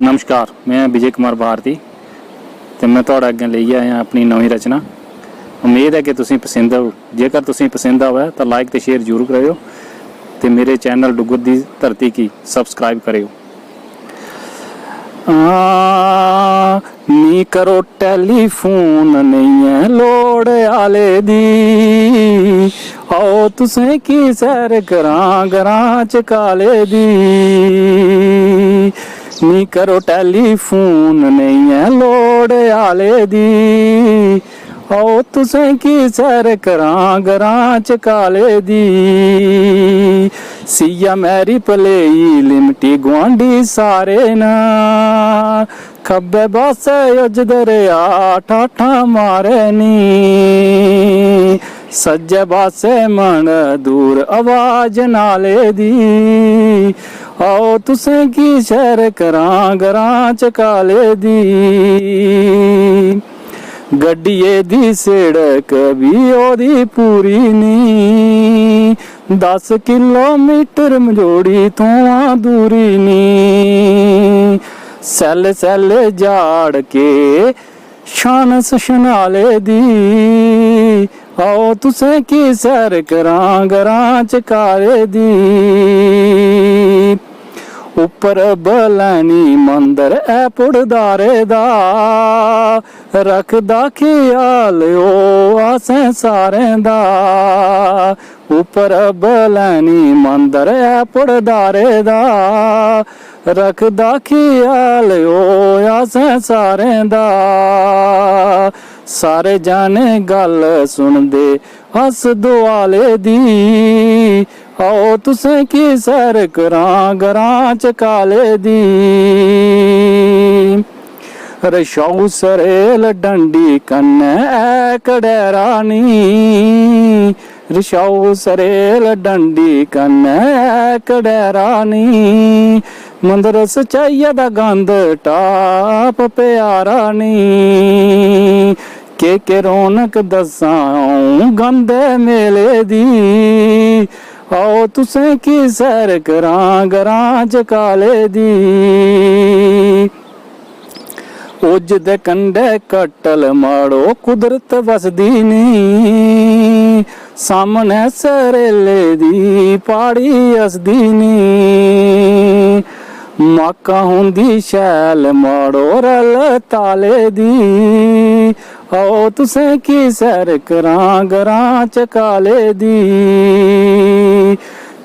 नमस्कार, मैं विजय कुमार भारती तो मैं तुहाडे अगे लेई आया अपनी नवी रचना। उम्मीद है कि तुसीं पसंद आऊ। जेकर तुसीं पसंद आवे तो लाइक तो शेयर जरूर करियो तो मेरे चैनल डुगर दी धरती की सब्सक्राइब करियो। नी करो टेलीफोन नहीं है लोड़ आले दी, आओ तुसें की सैर करां गरां च काले दी। नी करो टेलीफोन नहीं है लोड़ आले दी, आओ तुसें की सैर करां गरां च काले दी। सिया मैरी भलेई लिमटी गुआंढी सारे ना, खब्बे पासे उज दरिया ठाठा मारे नी, सज्जे पासे मन दूर आवाज नाले दी, आओ तुसें की सैर करां गरां च काले दी। गड्डिए दी सड़क भी ओदी पूरी नी, 10 किलोमीटर मजोड़ी तो दूरी नी, सैल सैल जाड़ के शान सशनाले दी, आओ तुसें की सैर करां गरां च काले दी। उपर बलैनी मंदर ऐ पुड़दारे दा, रखदा ख्याल ओ आसें सारें दा। उपर बलैनी मंदर ऐ पुड़दारे दा, रखदा ख्याल ओ आसें सारें दा। सारे जाने गल सुनदे हस दुआले दी, आओ तुसें की सैर करां गरां च काले दी। रशाऊ सरेल डंडी कन्नै ऐ कडेरा नी, रशाऊ सरेल डंडी कन्नै ऐ कडेरा नी, मंदर सचाइया दा गंद टाप प्यारा नी। के रौनक दसां गंदे मेले दी, आओ तुसें की सैर करां गरां च काले दी। उज दे कंडे कट्टल माड़ो कुदरत वसदी नी, सामने सरेले दी पाड़ी हसदी नी, मक्का हुंदी शैल माड़ो रल ताले दी, आओ तुसें की सैर करां गरां च काले दी।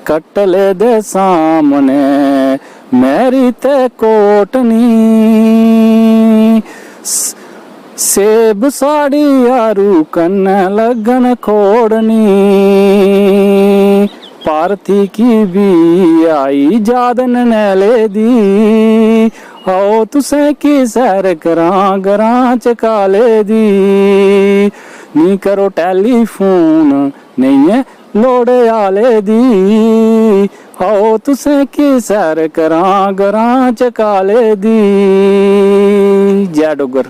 कट्टले दे सामने मैरी ते कोटनी, सेब साड़ी यारू कन्नै लगन खोड़नी, पारथी की भी आई जादन नैले दी, आओ तुसें की सैर करां गरां च काले दी। नी करो टेलीफोन नहीं है लोड़ आले दी, आओ तुसें की सैर करां गरां च काले दी। जय डुगर।